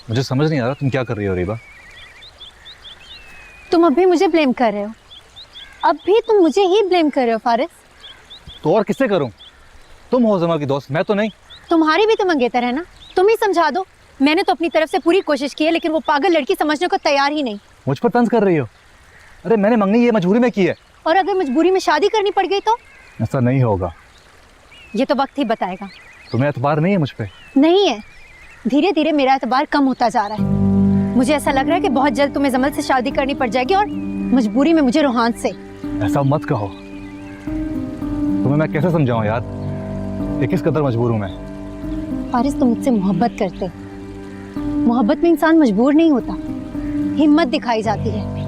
मुझे समझ नहीं आ रहा तुम क्या कर रही हो रीबा। तुम अब भी मुझे ब्लेम कर रहे हो, अब भी तुम मुझे ही ब्लेम कर रहे हो फारिस। तो और किससे करूं? तुम हो जमाल की दोस्त, मैं तो नहीं। तुम्हारी भी तो मंगेतर है ना, तुम ही समझा दो। मैंने तो अपनी तरफ से पूरी कोशिश की है, लेकिन वो पागल लड़की समझने को तैयार ही नहीं। मुझ पर तंज कर रही हो? अरे मैंने मंगनी ये मजबूरी में की है। और अगर मजबूरी में शादी करनी पड़ गई तो? ऐसा नहीं होगा। ये तो वक्त ही बताएगा। तुम्हें एतबार नहीं है मुझ पे? नहीं है, धीरे धीरे मेरा एतबार कम होता जा रहा है। मुझे ऐसा लग रहा है कि बहुत जल्द तुम्हें जमल से शादी करनी पड़ जाएगी, और मजबूरी में मुझे रोहान से। ऐसा मत कहो। तुम्हें मैं कैसे समझाऊं यार, ये किस कदर मजबूर हूं मैं। फारिस, तुम मुझसे मोहब्बत करते। मोहब्बत में इंसान मजबूर नहीं होता, हिम्मत दिखाई जाती है।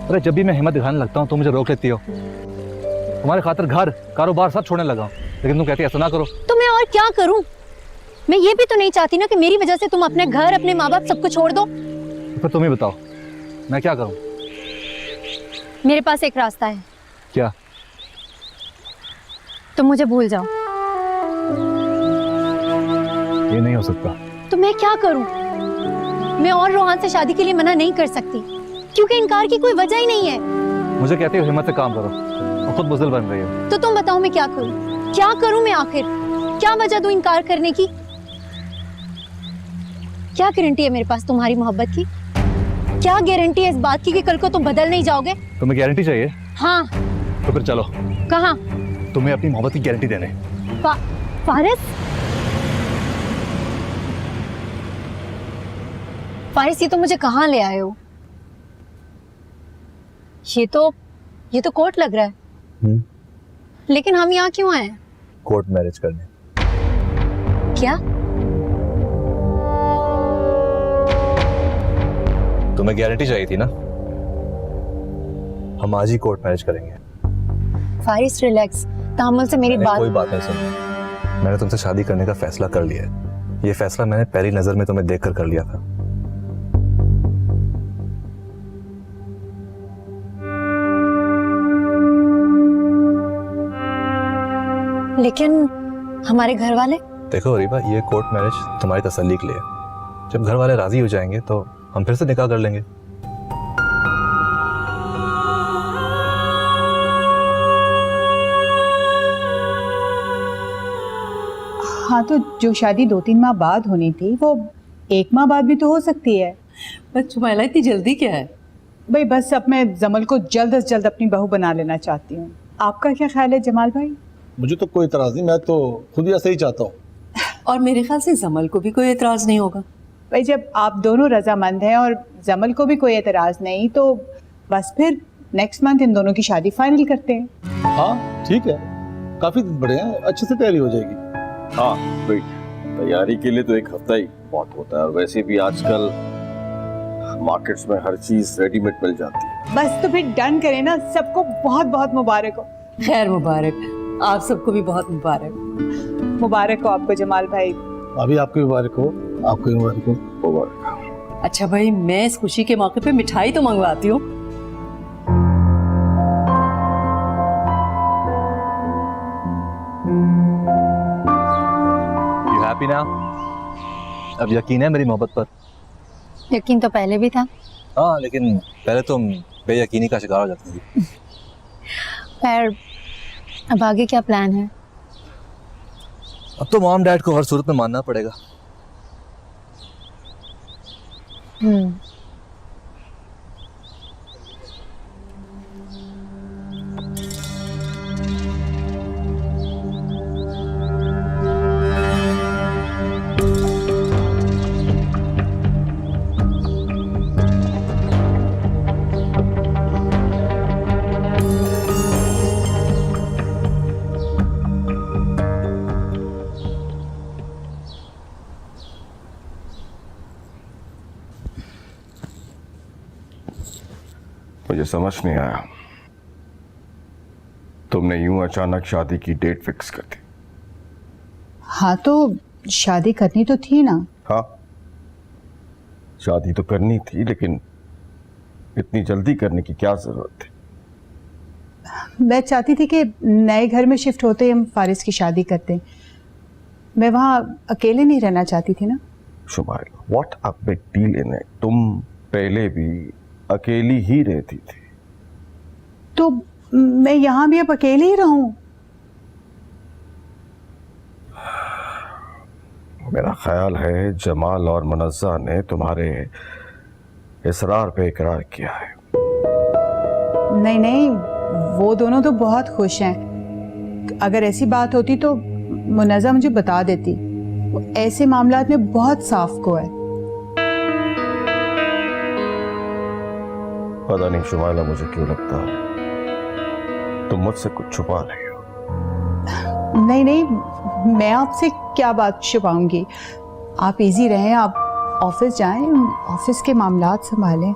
अरे जब भी मैं हिम्मत दिखाने लगता हूँ तो मुझे रोक लेती हो। तुम्हारे खातिर घर कारोबार सब छोड़ने लगा हूं, लेकिन तुम कहती ऐसा ना करो। तो मैं और क्या करूं? मैं ये भी तो नहीं चाहती ना कि मेरी वजह से तुम अपने घर, अपने माँ बाप सबको छोड़ दो। तो फिर तुम ही बताओ मैं क्या करूं? मेरे पास एक रास्ता है। क्या? तुम मुझे भूल जाओ। ये नहीं हो सकता। तो मैं क्या करूं? मैं और रोहान से शादी के लिए मना नहीं कर सकती, क्योंकि इनकार की कोई वजह ही नहीं है। मुझे कहती हो हिम्मत से काम करो और खुद बुज़दिल बन रही हो। तो तुम बताओ मैं क्या करूं? क्या करूं मैं आखिर? क्या वजह दूं इनकार करने की? क्या गारंटी है मेरे पास तुम्हारी मोहब्बत की? क्या गारंटी है इस बात की कि कल को तुम बदल नहीं जाओगे? तुम्हें गारंटी चाहिए? हाँ। तो फिर चलो। कहाँ? तुम्हें अपनी मोहब्बत की गारंटी देने। फारिस, फारिस, ये तो मुझे कहाँ ले आए हो? ये तो कोर्ट लग रहा है। लेकिन हम यहाँ क्यों आए? कोर्ट मैरिज करने। क्या? तुम्हें गारंटी चाहिए थी ना? हम आज ही कोर्ट मैरिज करेंगे। फारिस, रिलैक्स, तहम्मुल से मेरी बात। कोई बात नहीं सुन, मैंने तुमसे शादी करने का फैसला कर लिया है। ये फैसला मैंने पहली नजर में तुम्हें देखकर कर लिया था। लेकिन हमारे घर वाले? देखो रीबा, ये कोर्ट मैरिज तुम्हारी तसल्ली के लिए है। जब घर वाले राजी हो जाएंगे तो हम फिर से निकाह कर लेंगे। हाँ, तो जो शादी 2-3 माह बाद होनी थी वो 1 माह बाद भी तो हो सकती है। बस जुमैला, इतनी जल्दी क्या है? भाई बस अब मैं जमल को जल्द से जल्द अपनी बहू बना लेना चाहती हूँ। आपका क्या ख्याल है जमाल भाई? मुझे तो कोई इतराज नहीं, मैं तो खुद ही ऐसे ही चाहता हूँ। और मेरे ख्याल से जमल को भी कोई एतराज नहीं होगा। भाई जब आप दोनों रजामंद हैं और जमल को भी कोई एतराज नहीं, तो बस फिर नेक्स्ट मंथ इन दोनों की शादी फाइनल करते हैं। हाँ ठीक है, काफी दिन बड़े हैं, अच्छे से तैयारी हो जाएगी। हाँ भाई, तैयारी के लिए तो 1 हफ्ता ही बहुत होता है, और वैसे भी आजकल मार्केट्स में हर चीज रेडीमेड मिल जाती है। बस तो फिर डन करें ना। सबको बहुत बहुत मुबारक हो। खैर मुबारक, आप सबको भी बहुत मुबारक। मुबारक हो आपको जमाल भाई। अभी आपको मुबारक हो, आपको मुबारक हो। मुबारक। अच्छा भाई, मैं इस खुशी के मौके पे मिठाई तो मंगवाती हूँ। You happy now? अब यकीन है मेरी मोहब्बत पर? यकीन तो पहले भी था। हाँ, लेकिन पहले तुम बेयकीनी का शिकार हो जाती थी। खैर, अब आगे क्या प्लान है? अब तो मॉम डैड को हर सूरत में मानना पड़ेगा। मुझे समझ नहीं आया, तुमने यूं अचानक शादी की डेट फिक्स कर दी। हाँ, तो शादी करनी तो थी ना। हाँ, शादी तो करनी थी, लेकिन इतनी जल्दी करने की क्या जरूरत थी? मैं चाहती थी कि नए घर में शिफ्ट होते ही हम फारिस की शादी करते। मैं वहाँ अकेले नहीं रहना चाहती थी ना। Shumaila, what a big deal in it. तुम पहले भी अकेली ही रहती थी। तो मैं यहाँ भी अब अकेले ही रहूं? मेरा ख्याल है जमाल और मुनज़्ज़ा ने तुम्हारे इसरार पे इकरार किया है। नहीं नहीं, वो दोनों तो बहुत खुश हैं। अगर ऐसी बात होती तो मुनज़्ज़ा मुझे बता देती। वो ऐसे मामलात में बहुत साफ को है। पता नहीं शुमाइला, मुझे क्यों लगता है तुम मुझसे कुछ छुपा रही हो। नहीं नहीं, मैं आपसे क्या बात छुपाऊंगी। आप इजी रहें, आप ऑफिस जाएं, ऑफिस के मामलात संभालें।